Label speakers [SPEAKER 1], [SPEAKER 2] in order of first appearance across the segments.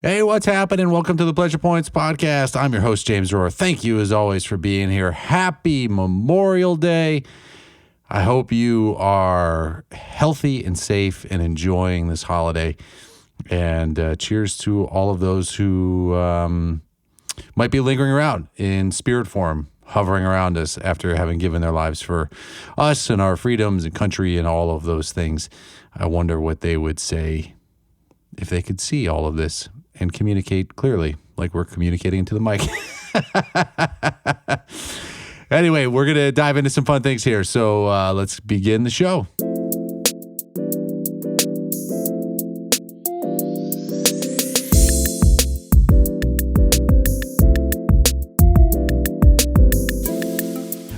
[SPEAKER 1] Hey, what's happening? Welcome to the Pleasure Points podcast. I'm your host, James Rohr. Thank you, as always, for being here. Happy Memorial Day. I hope you are healthy and safe and enjoying this holiday. And cheers to all of those who might be lingering around in spirit form, hovering around us after having given their lives for us and our freedoms and country and all of those things. I wonder what they would say if they could see all of this and communicate clearly like we're communicating to the mic. Anyway, we're going to dive into some fun things here. So let's begin the show.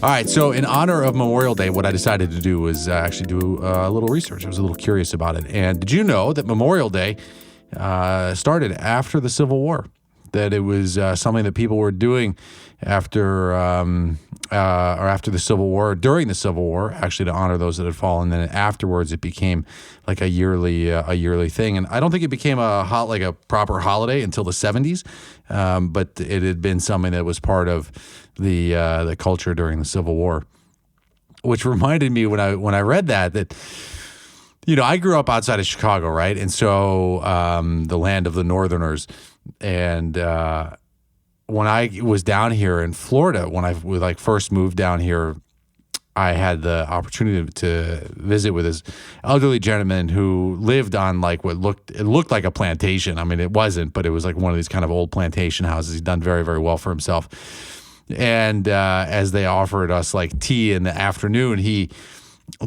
[SPEAKER 1] All right, so in honor of Memorial Day, what I decided to do was actually do a little research. I was a little curious about it. And did you know that Memorial Day started after the Civil War? That it was something that people were doing after the Civil War, during the Civil War, actually to honor those that had fallen. Then afterwards, it became like a yearly thing. And I don't think it became a proper holiday until the 70s, but it had been something that was part of the culture during the Civil War, which reminded me when I read that. You know, I grew up outside of Chicago, right? And so the land of the Northerners. And when I was down here in Florida, when I first moved down here, I had the opportunity to visit with this elderly gentleman who lived on like what looked like a plantation. I mean, it wasn't, but it was like one of these kind of old plantation houses. He's done very, very well for himself. And as they offered us like tea in the afternoon, he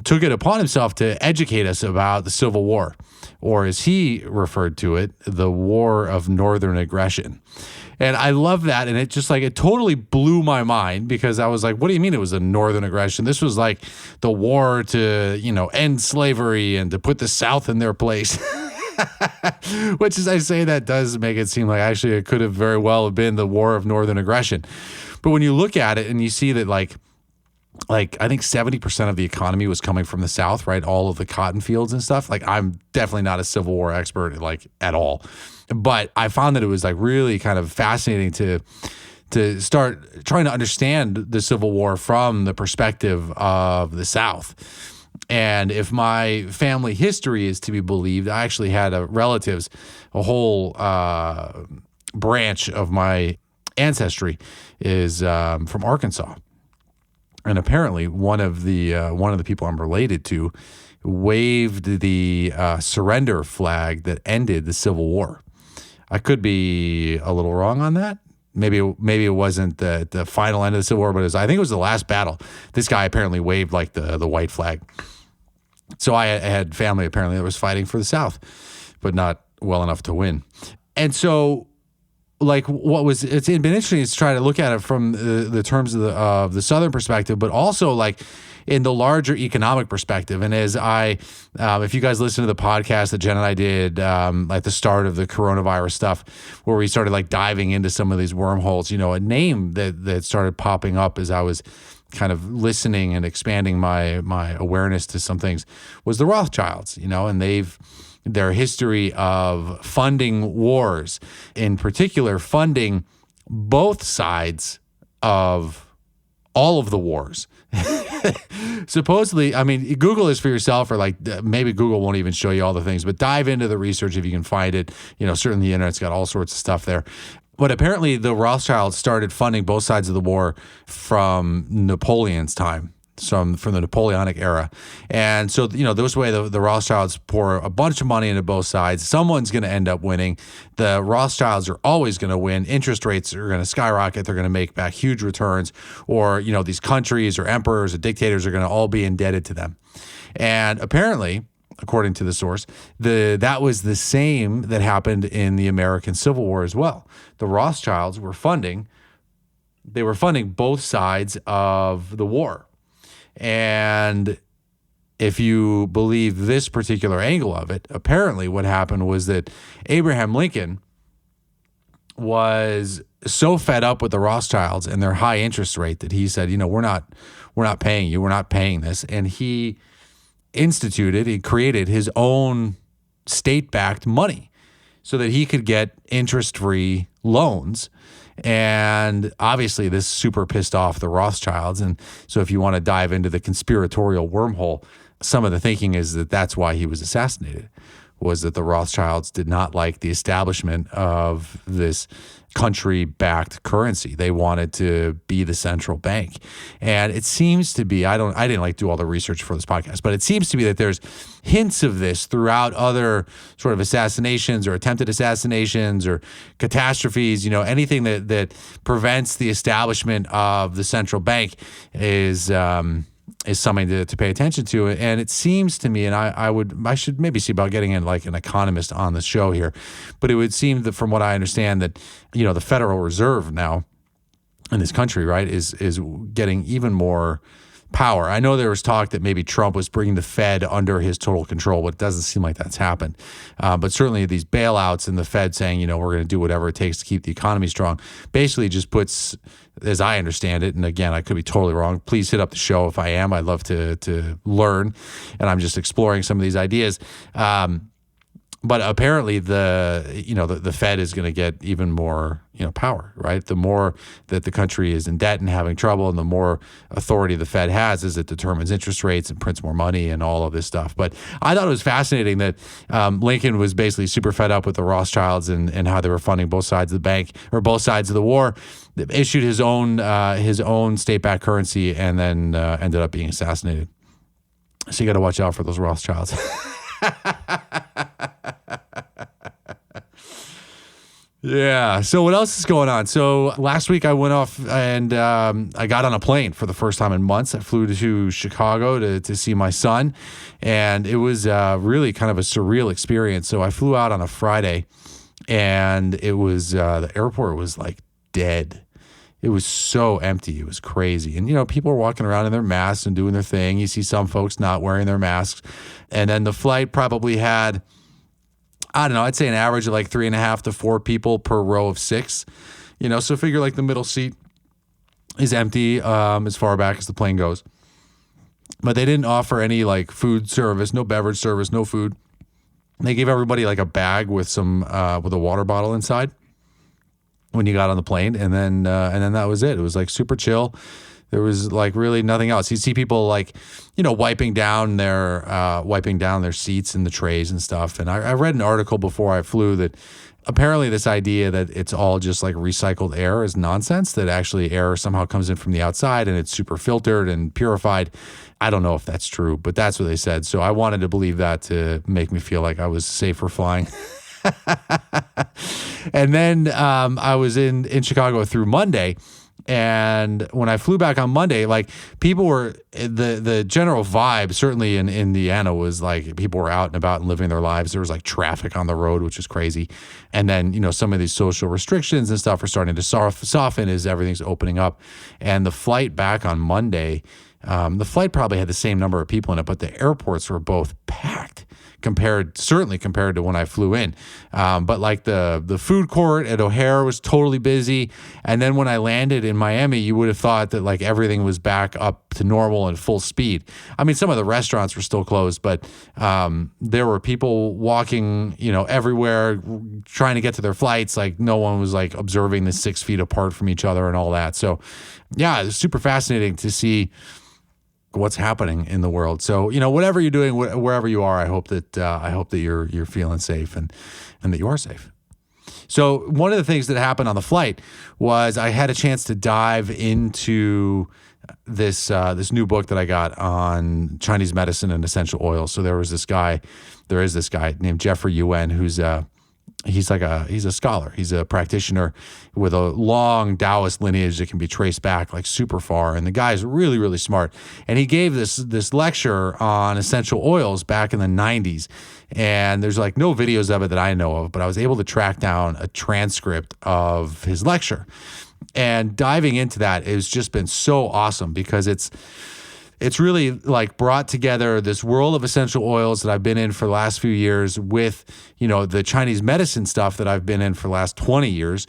[SPEAKER 1] took it upon himself to educate us about the Civil War, or as he referred to it, the War of Northern Aggression. And I love that. And it totally blew my mind, because I was like, what do you mean it was a Northern aggression? This was like the war to, end slavery and to put the South in their place. Which, as I say, that does make it seem like actually it could have very well have been the War of Northern Aggression. But when you look at it and you see that like I think 70% of the economy was coming from the South, right? All of the cotton fields and stuff. Like, I'm definitely not a Civil War expert, like, at all. But I found that it was like really kind of fascinating to start trying to understand the Civil War from the perspective of the South. And if my family history is to be believed, I actually had relatives, a whole branch of my ancestry is from Arkansas. And apparently, one of the people I'm related to waved the surrender flag that ended the Civil War. I could be a little wrong on that. Maybe it wasn't the final end of the Civil War, but I think it was the last battle. This guy apparently waved like the white flag. So I had family apparently that was fighting for the South, but not well enough to win. And so, like, it's been interesting to try to look at it from the terms of the Southern perspective, but also like in the larger economic perspective. And as if you guys listen to the podcast that Jen and I did at the start of the coronavirus stuff, where we started like diving into some of these wormholes, a name that started popping up as I was kind of listening and expanding my awareness to some things was the Rothschilds, and their history of funding wars, in particular funding both sides of all of the wars. Supposedly, I mean, Google this for yourself, or like maybe Google won't even show you all the things, but dive into the research if you can find it. Certainly the internet's got all sorts of stuff there. But apparently the Rothschilds started funding both sides of the war from Napoleon's time. From the Napoleonic era. And so, this way the Rothschilds pour a bunch of money into both sides. Someone's going to end up winning. The Rothschilds are always going to win. Interest rates are going to skyrocket. They're going to make back huge returns. Or, these countries or emperors or dictators are going to all be indebted to them. And apparently, according to the source, that was the same that happened in the American Civil War as well. The Rothschilds were funding both sides of the war. And if you believe this particular angle of it, apparently what happened was that Abraham Lincoln was so fed up with the Rothschilds and their high interest rate that he said, we're not paying you, we're not paying this. And he created his own state-backed money. so that he could get interest-free loans. And obviously this super pissed off the Rothschilds. And so if you want to dive into the conspiratorial wormhole, some of the thinking is that that's why he was assassinated, was that the Rothschilds did not like the establishment of this country-backed currency. They wanted to be the central bank. And it seems to be, I didn't like do all the research for this podcast, but it seems to be that there's hints of this throughout other sort of assassinations or attempted assassinations or catastrophes. Anything that prevents the establishment of the central bank is something to pay attention to. And it seems to me, and I should maybe see about getting in like an economist on the show here, but it would seem that from what I understand that, the Federal Reserve now in this country, right, is getting even more power. I know there was talk that maybe Trump was bringing the Fed under his total control, but it doesn't seem like that's happened. But certainly these bailouts and the Fed saying, we're going to do whatever it takes to keep the economy strong, basically just puts, as I understand it, and again, I could be totally wrong. Please hit up the show if I am. I'd love to learn, and I'm just exploring some of these ideas. But apparently the Fed is going to get even more power, right? The more that the country is in debt and having trouble, and the more authority the Fed has as it determines interest rates and prints more money and all of this stuff. But I thought it was fascinating that Lincoln was basically super fed up with the Rothschilds and how they were funding both sides of the bank or both sides of the war. Issued his own state-backed currency and then ended up being assassinated. So you got to watch out for those Rothschilds. Yeah. So what else is going on? So last week I went off and I got on a plane for the first time in months. I flew to Chicago to see my son, and it was really kind of a surreal experience. So I flew out on a Friday, and it was the airport was like dead. It was so empty. It was crazy. And, people were walking around in their masks and doing their thing. You see some folks not wearing their masks. And then the flight probably had, I don't know, I'd say an average of like 3.5 to 4 people per row of 6. So figure like the middle seat is empty as far back as the plane goes. But they didn't offer any like food service, no beverage service, no food. They gave everybody like a bag with some with a water bottle inside when you got on the plane, and then that was it. It was like super chill. There was like really nothing else. You see people like, wiping down their seats and the trays and stuff. And I read an article before I flew that apparently this idea that it's all just like recycled air is nonsense, that actually air somehow comes in from the outside and it's super filtered and purified. I don't know if that's true, but that's what they said. So I wanted to believe that to make me feel like I was safe for flying. And then I was in Chicago through Monday. And when I flew back on Monday, like people were, the general vibe, certainly in Indiana, was like people were out and about and living their lives. There was like traffic on the road, which is crazy. And then, some of these social restrictions and stuff are starting to soften as everything's opening up. And the flight back on Monday, the flight probably had the same number of people in it, but the airports were both packed. Certainly compared to when I flew in. But like the food court at O'Hare was totally busy. And then when I landed in Miami, you would have thought that like everything was back up to normal and full speed. I mean, some of the restaurants were still closed, but there were people walking, everywhere trying to get to their flights. Like no one was like observing the 6 feet apart from each other and all that. So yeah, it was super fascinating to see what's happening in the world. So, whatever you're doing, wherever you are, I hope that you're feeling safe and that you are safe. So one of the things that happened on the flight was I had a chance to dive into this new book that I got on Chinese medicine and essential oils. So there is this guy named Jeffrey Yuen who's he's a scholar. He's a practitioner with a long Taoist lineage that can be traced back like super far. And the guy's really, really smart. And he gave this lecture on essential oils back in the 90s. And there's like no videos of it that I know of, but I was able to track down a transcript of his lecture. And diving into that, it's just been so awesome because it's it's really like brought together this world of essential oils that I've been in for the last few years with, the Chinese medicine stuff that I've been in for the last 20 years,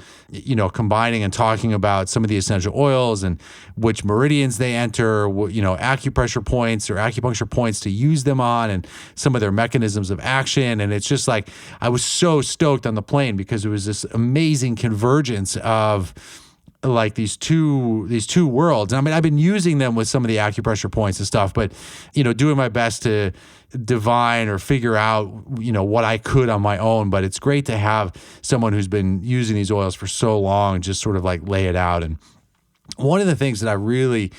[SPEAKER 1] combining and talking about some of the essential oils and which meridians they enter, acupressure points or acupuncture points to use them on, and some of their mechanisms of action. And it's just like, I was so stoked on the plane because it was this amazing convergence of like these two worlds. And I mean, I've been using them with some of the acupressure points and stuff, but, doing my best to divine or figure out, what I could on my own. But it's great to have someone who's been using these oils for so long, just sort of like lay it out. And one of the things that I really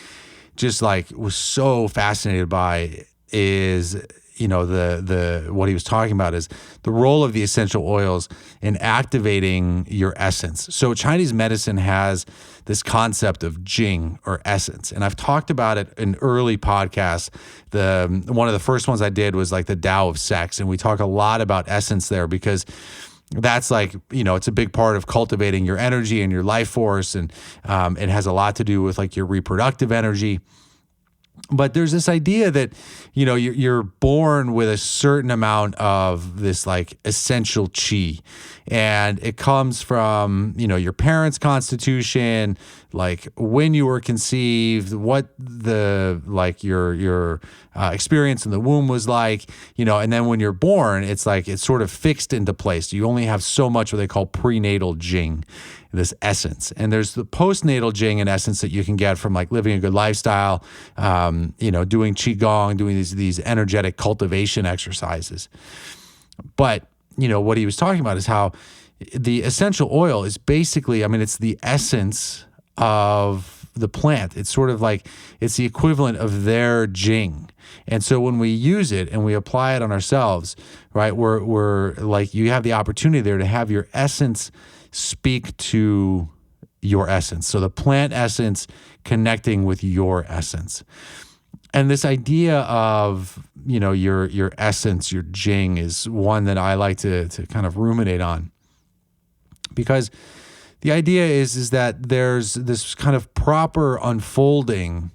[SPEAKER 1] just like was so fascinated by is, the what he was talking about is the role of the essential oils in activating your essence. So Chinese medicine has this concept of Jing or essence, and I've talked about it in early podcasts. One of the first ones I did was like the Tao of sex, and we talk a lot about essence there because that's like, it's a big part of cultivating your energy and your life force, and it has a lot to do with like your reproductive energy. But there's this idea that, you're born with a certain amount of this like essential chi, and it comes from, your parents' constitution, like when you were conceived, what the, like your experience in the womb was like, and then when you're born, it's like, it's sort of fixed into place. You only have so much what they call prenatal Jing, this essence. And there's the postnatal Jing and essence that you can get from like living a good lifestyle, doing Qigong, doing these energetic cultivation exercises. But, what he was talking about is how the essential oil is basically, it's the essence of the plant. It's sort of like, it's the equivalent of their Jing. And so when we use it and we apply it on ourselves, right, we're like, you have the opportunity there to have your essence speak to your essence. So the plant essence connecting with your essence. And this idea of, your essence, your Jing, is one that I like to kind of ruminate on, because the idea is that there's this kind of proper unfolding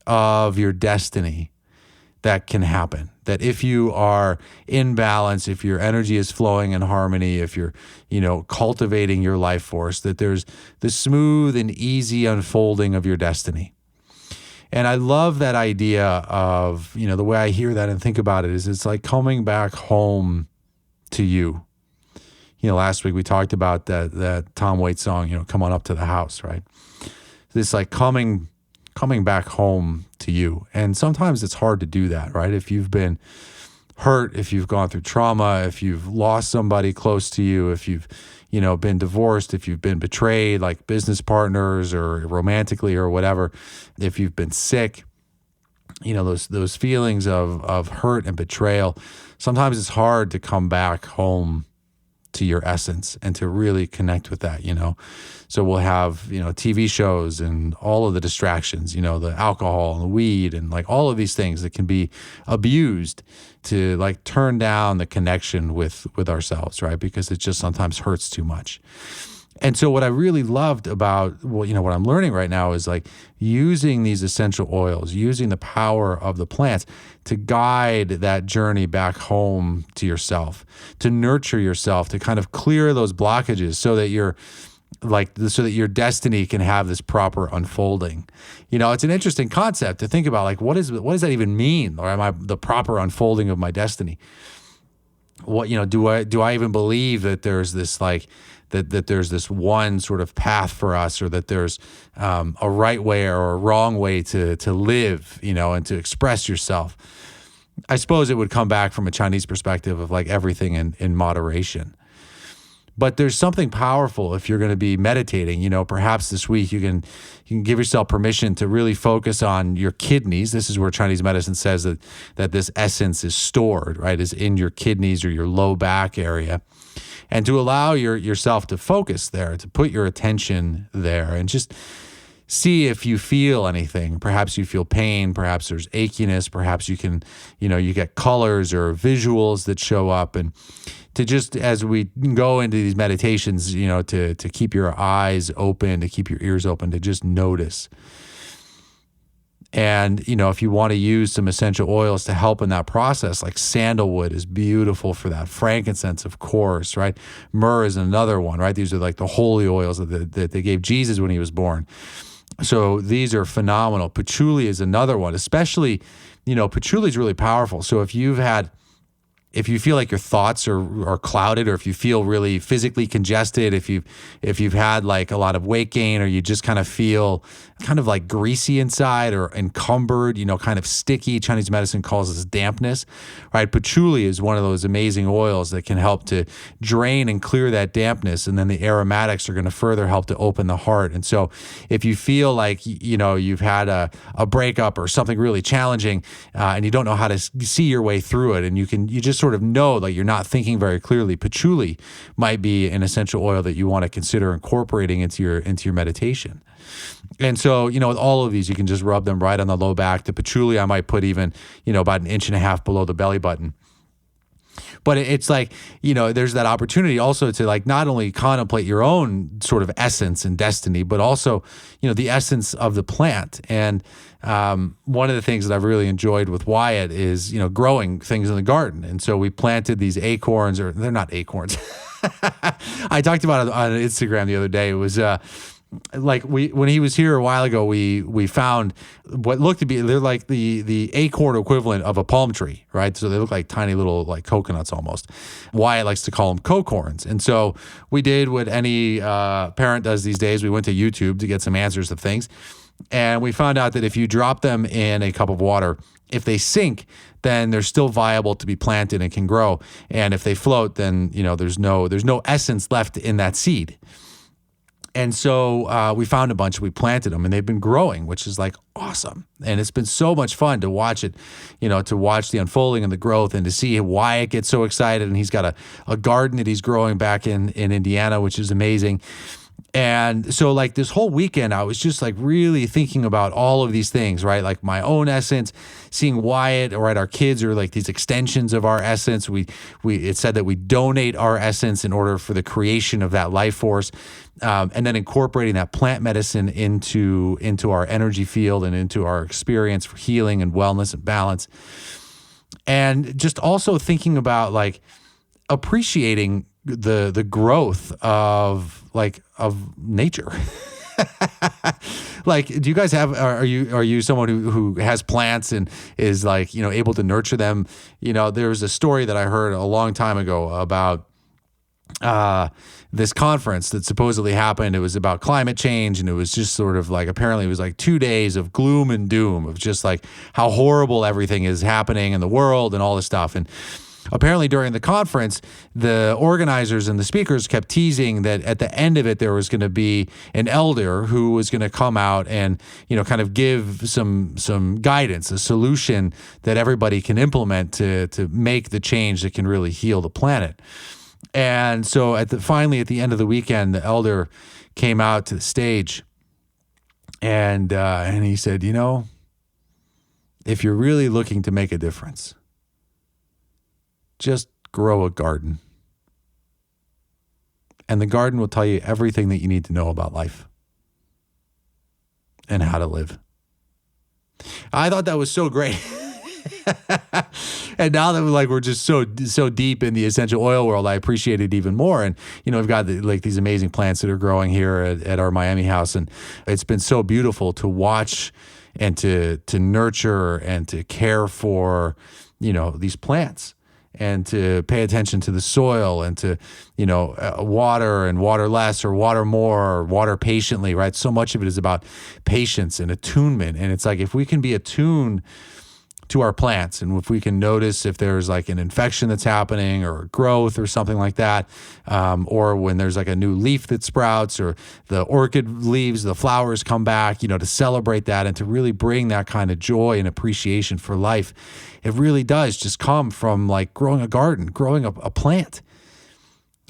[SPEAKER 1] of your destiny that can happen. That if you are in balance, if your energy is flowing in harmony, if you're, cultivating your life force, that there's the smooth and easy unfolding of your destiny. And I love that idea of, the way I hear that and think about it is it's like coming back home to you. Last week we talked about that Tom Waits song, Come On Up to the House, right? This like coming back home to you. And sometimes it's hard to do that, right? If you've been hurt, if you've gone through trauma, if you've lost somebody close to you, if you've, been divorced, if you've been betrayed, like business partners or romantically or whatever, if you've been sick, those feelings of hurt and betrayal, sometimes it's hard to come back home to your essence and to really connect with that, So we'll have, TV shows and all of the distractions, the alcohol and the weed and like all of these things that can be abused to like turn down the connection with ourselves, right? Because it just sometimes hurts too much. And so what I really loved about, what I'm learning right now is like using these essential oils, using the power of the plants to guide that journey back home to yourself, to nurture yourself, to kind of clear those blockages so that your destiny can have this proper unfolding. It's an interesting concept to think about, like, what does that even mean? Or am I the proper unfolding of my destiny? What, do I even believe that there's this like, that there's this one sort of path for us, or that there's a right way or a wrong way to live, and to express yourself? I suppose it would come back from a Chinese perspective of like everything in moderation. But there's something powerful if you're going to be meditating. Perhaps this week you can give yourself permission to really focus on your kidneys. This is where Chinese medicine says that this essence is stored, right? Is in your kidneys or your low back area. And to allow yourself to focus there, to put your attention there, and just see if you feel anything. Perhaps you feel pain, perhaps there's achiness, perhaps you can, you get colors or visuals that show up. And to just, as we go into these meditations, to keep your eyes open, to keep your ears open, to just notice. And, if you want to use some essential oils to help in that process, like sandalwood is beautiful for that. Frankincense, of course, right? Myrrh is another one, right? These are like the holy oils that they gave Jesus when he was born. So these are phenomenal. Patchouli is another one, especially, patchouli is really powerful. So if you feel like your thoughts are clouded, or if you feel really physically congested, if you've had like a lot of weight gain, or you just kind of feel kind of like greasy inside or encumbered, kind of sticky. Chinese medicine calls this dampness, right? Patchouli is one of those amazing oils that can help to drain and clear that dampness. And then the aromatics are going to further help to open the heart. And so if you feel like, you've had a breakup or something really challenging, and you don't know how to see your way through it, and you just sort of know like you're not thinking very clearly, patchouli might be an essential oil that you want to consider incorporating into your meditation. And so, with all of these, you can just rub them right on the low back. The patchouli, I might put even, about 1.5 inches below the belly button. But it's like, there's that opportunity also to like not only contemplate your own sort of essence and destiny, but also, the essence of the plant. And one of the things that I've really enjoyed with Wyatt is, growing things in the garden. And so we planted these acorns, or they're not acorns. I talked about it on Instagram the other day. It was when he was here a while ago, we found what looked to be, they're like the acorn equivalent of a palm tree, right? So they look like tiny little like coconuts almost. Wyatt likes to call them cocorns. And so we did what any parent does these days. We went to YouTube to get some answers of things. And we found out that if you drop them in a cup of water, if they sink, then they're still viable to be planted and can grow. And if they float, then, there's no essence left in that seed. And so we found a bunch, we planted them, and they've been growing, which is like awesome. And it's been so much fun to watch it, to watch the unfolding and the growth, and to see Wyatt get so excited. And he's got a garden that he's growing back in Indiana, which is amazing. And so like this whole weekend, I was just like really thinking about all of these things, right? Like my own essence, seeing Wyatt, right? Our kids are like these extensions of our essence. It said that we donate our essence in order for the creation of that life force. And then incorporating that plant medicine into our energy field and into our experience for healing and wellness and balance. And just also thinking about like appreciating the growth of nature. Like, do you guys are you someone who has plants and is like, able to nurture them? There was a story that I heard a long time ago about this conference that supposedly happened. It was about climate change, and it was just sort of like, apparently it was like 2 days of gloom and doom of just like how horrible everything is happening in the world and all this stuff. And apparently during the conference, the organizers and the speakers kept teasing that at the end of it, there was going to be an elder who was going to come out and, kind of give some guidance, a solution that everybody can implement to make the change that can really heal the planet. And so finally at the end of the weekend, the elder came out to the stage and he said, if you're really looking to make a difference, just grow a garden. And the garden will tell you everything that you need to know about life and how to live. I thought that was so great. And now that we're just so deep in the essential oil world, I appreciate it even more. And, we've got these amazing plants that are growing here at our Miami house. And it's been so beautiful to watch and to nurture and to care for, these plants, and to pay attention to the soil and to, water and water less or water more or water patiently, right? So much of it is about patience and attunement. And it's like, if we can be attuned to our plants, and if we can notice if there's like an infection that's happening or growth or something like that, or when there's like a new leaf that sprouts or the orchid leaves, the flowers come back, to celebrate that and to really bring that kind of joy and appreciation for life. It really does just come from like growing a garden, growing a plant.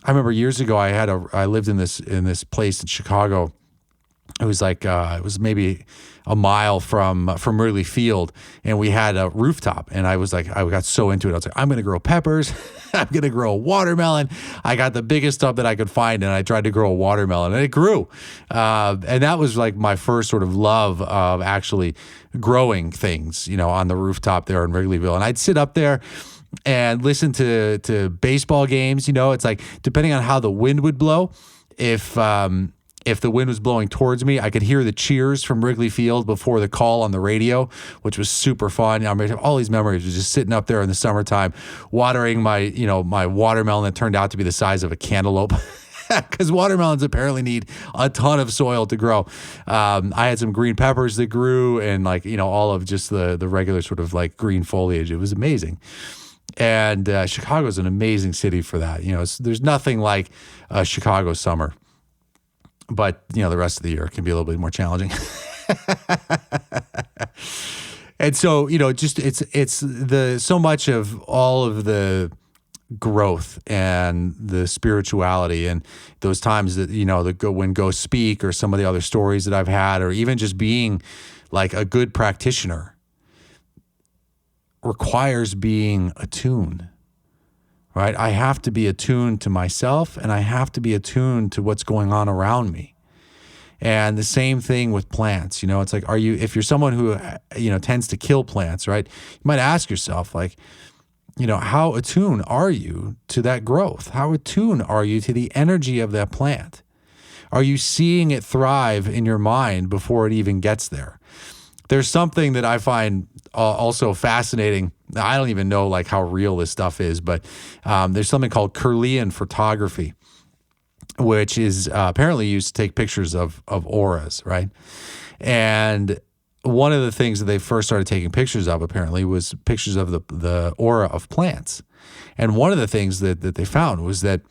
[SPEAKER 1] I remember years ago, I lived in this place in Chicago It was like it was maybe a mile from Wrigley Field, and we had a rooftop. And I got so into it. I was like, I'm going to grow peppers. I'm going to grow a watermelon. I got the biggest tub that I could find, and I tried to grow a watermelon, and it grew. And that was like my first sort of love of actually growing things, on the rooftop there in Wrigleyville. And I'd sit up there and listen to baseball games. It's like, depending on how the wind would blow, if the wind was blowing towards me, I could hear the cheers from Wrigley Field before the call on the radio, which was super fun. I have all these memories of just sitting up there in the summertime, watering my watermelon that turned out to be the size of a cantaloupe. Because watermelons apparently need a ton of soil to grow. I had some green peppers that grew, and all of just the regular sort of like green foliage. It was amazing. And Chicago is an amazing city for that. There's nothing like a Chicago summer. But, the rest of the year can be a little bit more challenging. And so, it's so much of all of the growth and the spirituality and those times that, when Go Speak or some of the other stories that I've had, or even just being like a good practitioner, requires being attuned. Right? I have to be attuned to myself, and I have to be attuned to what's going on around me. And the same thing with plants. It's like, if you're someone who, tends to kill plants, right? You might ask yourself, like, how attuned are you to that growth? How attuned are you to the energy of that plant? Are you seeing it thrive in your mind before it even gets there? There's something that I find also fascinating. I don't even know like how real this stuff is, but there's something called Kirlian photography, which is apparently used to take pictures of auras, right? And one of the things that they first started taking pictures of apparently was pictures of the aura of plants. And one of the things that they found was that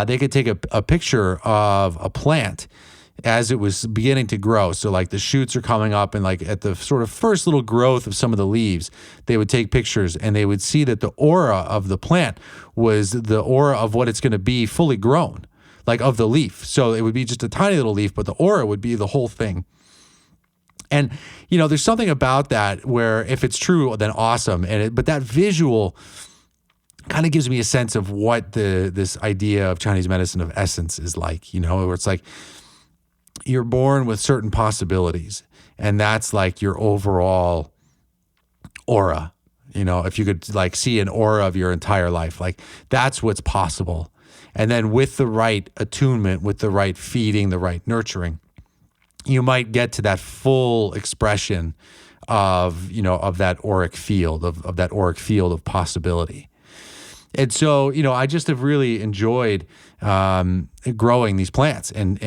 [SPEAKER 1] they could take a picture of a plant as it was beginning to grow. So like the shoots are coming up, and like at the sort of first little growth of some of the leaves, they would take pictures, and they would see that the aura of the plant was the aura of what it's going to be fully grown, like of the leaf. So it would be just a tiny little leaf, but the aura would be the whole thing. And, there's something about that where if it's true, then awesome. But that visual kind of gives me a sense of what this idea of Chinese medicine of essence is like, where it's like, you're born with certain possibilities, and that's like your overall aura. If you could like see an aura of your entire life, like that's what's possible. And then with the right attunement, with the right feeding, the right nurturing, you might get to that full expression of, of that auric field, of that auric field of possibility. And so, I just have really enjoyed growing these plants and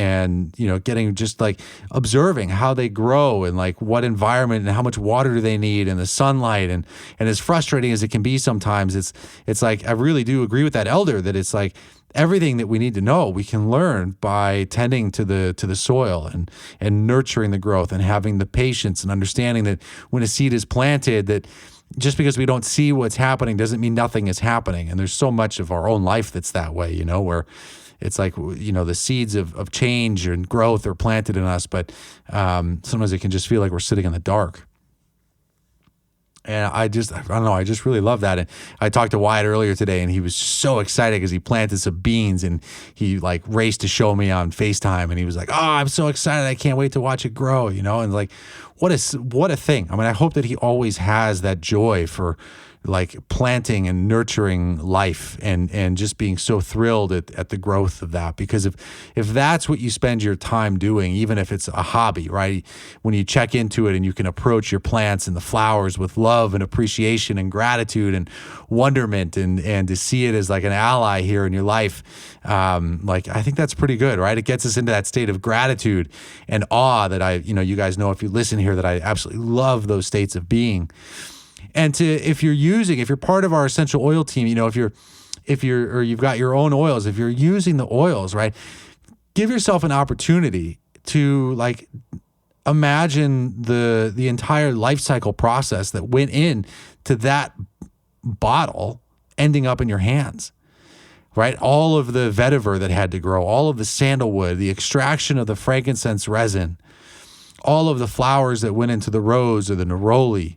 [SPEAKER 1] getting just like observing how they grow and like what environment and how much water do they need and the sunlight. And as frustrating as it can be sometimes, it's like I really do agree with that elder that it's like everything that we need to know we can learn by tending to the soil and nurturing the growth and having the patience and understanding that when a seed is planted, that just because we don't see what's happening doesn't mean nothing is happening. And there's so much of our own life that's that way, where it's like, the seeds of change and growth are planted in us, but sometimes it can just feel like we're sitting in the dark. And I don't know, I just really love that. And I talked to Wyatt earlier today, and he was so excited because he planted some beans, and he like raced to show me on FaceTime, and he was like, "Oh, I'm so excited. I can't wait to watch it grow," and like, what a thing. I mean, I hope that he always has that joy for like planting and nurturing life and just being so thrilled at the growth of that. Because if that's what you spend your time doing, even if it's a hobby, right? When you check into it and you can approach your plants and the flowers with love and appreciation and gratitude and wonderment and to see it as like an ally here in your life, like I think that's pretty good, right? It gets us into that state of gratitude and awe that you guys know if you listen here that I absolutely love those states of being. And if you're part of our essential oil team, if you've got your own oils, if you're using the oils, right, give yourself an opportunity to like imagine the entire life cycle process that went in to that bottle ending up in your hands. right? All of the vetiver that had to grow, all of the sandalwood, the extraction of the frankincense resin, all of the flowers that went into the rose or the neroli,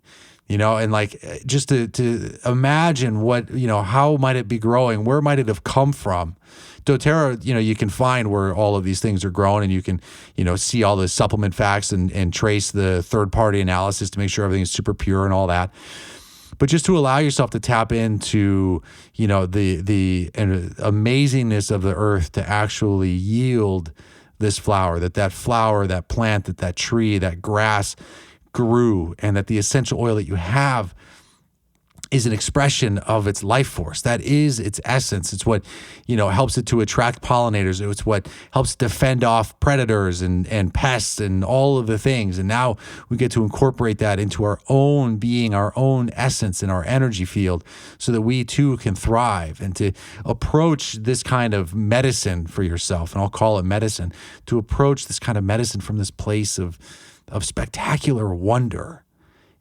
[SPEAKER 1] and like just to imagine what, how might it be growing? Where might it have come from? doTERRA, you can find where all of these things are grown, and you can, see all the supplement facts and trace the third-party analysis to make sure everything is super pure and all that. But just to allow yourself to tap into, the amazingness of the earth to actually yield this flower, that plant, that tree, that grass grew, and that the essential oil that you have is an expression of its life force. That is its essence. It's what, helps it to attract pollinators. It's what helps defend off predators and pests and all of the things. And now we get to incorporate that into our own being, our own essence and our energy field, so that we too can thrive, and to approach this kind of medicine for yourself. And I'll call it medicine, to approach this kind of medicine from this place of spectacular wonder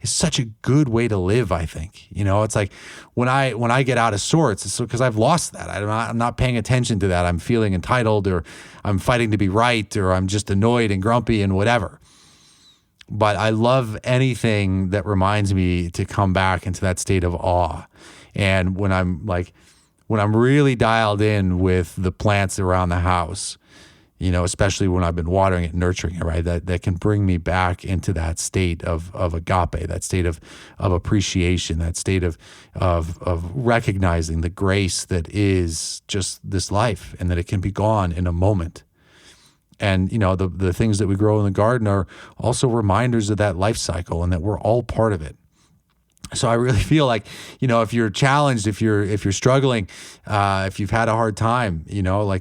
[SPEAKER 1] is such a good way to live, I think. It's like when I get out of sorts, it's because I've lost that. I'm not paying attention to that. I'm feeling entitled, or I'm fighting to be right, or I'm just annoyed and grumpy and whatever. But I love anything that reminds me to come back into that state of awe. And when I'm really dialed in with the plants around the house, especially when I've been watering it and nurturing it, right? That can bring me back into that state of agape, that state of appreciation, that state of recognizing the grace that is just this life, and that it can be gone in a moment. And, the things that we grow in the garden are also reminders of that life cycle, and that we're all part of it. So I really feel like, if you're challenged, if you're struggling, if you've had a hard time,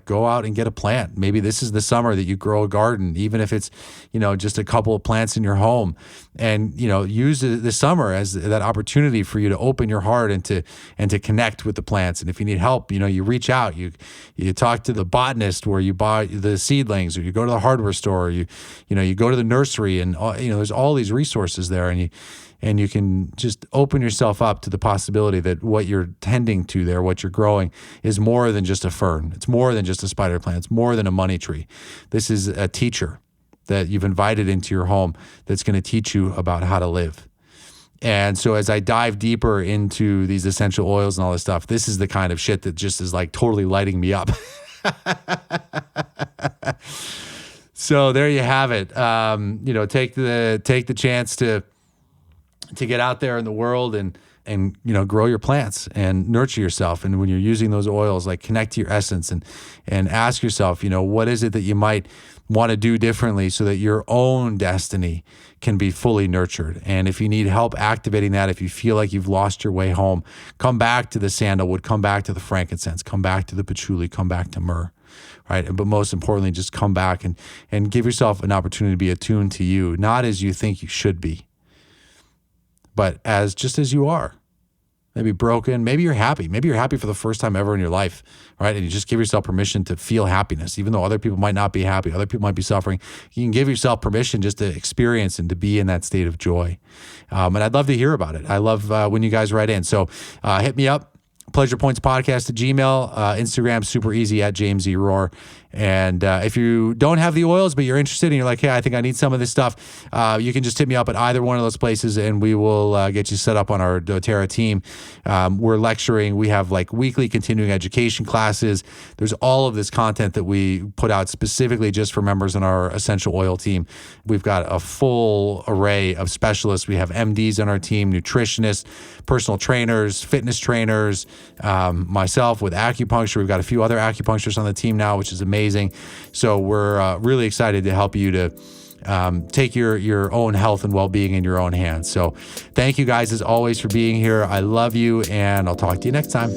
[SPEAKER 1] go out and get a plant. Maybe this is the summer that you grow a garden, even if it's, just a couple of plants in your home, and, use the summer as that opportunity for you to open your heart and to connect with the plants. And if you need help, you reach out, you talk to the botanist where you buy the seedlings, or you go to the hardware store, or you go to the nursery, and, there's all these resources there, and you can just open yourself up to the possibility that what you're tending to there, what you're growing, is more than just a fern. It's more than just a spider plant. It's more than a money tree. This is a teacher that you've invited into your home that's going to teach you about how to live. And so as I dive deeper into these essential oils and all this stuff, this is the kind of shit that just is like totally lighting me up. So there you have it. Take the chance to get out there in the world and grow your plants and nurture yourself. And when you're using those oils, like, connect to your essence and ask yourself, what is it that you might want to do differently so that your own destiny can be fully nurtured. And if you need help activating that, if you feel like you've lost your way home, come back to the sandalwood, come back to the frankincense, come back to the patchouli, come back to myrrh. Right. But most importantly, just come back and give yourself an opportunity to be attuned to you, not as you think you should be, but just as you are. Maybe broken, maybe you're happy. Maybe you're happy for the first time ever in your life, right? And you just give yourself permission to feel happiness, even though other people might not be happy, other people might be suffering. You can give yourself permission just to experience and to be in that state of joy. And I'd love to hear about it. I love when you guys write in. So hit me up, pleasurepointspodcast@gmail.com, Instagram, super easy, @JamesE. And if you don't have the oils, but you're interested and you're like, hey, I think I need some of this stuff, you can just hit me up at either one of those places, and we will get you set up on our doTERRA team. We're lecturing. We have weekly continuing education classes. There's all of this content that we put out specifically just for members in our essential oil team. We've got a full array of specialists. We have MDs on our team, nutritionists, personal trainers, fitness trainers, myself with acupuncture. We've got a few other acupuncturists on the team now, which is amazing. So we're really excited to help you to take your own health and well-being in your own hands. So thank you guys as always for being here. I love you, and I'll talk to you next time.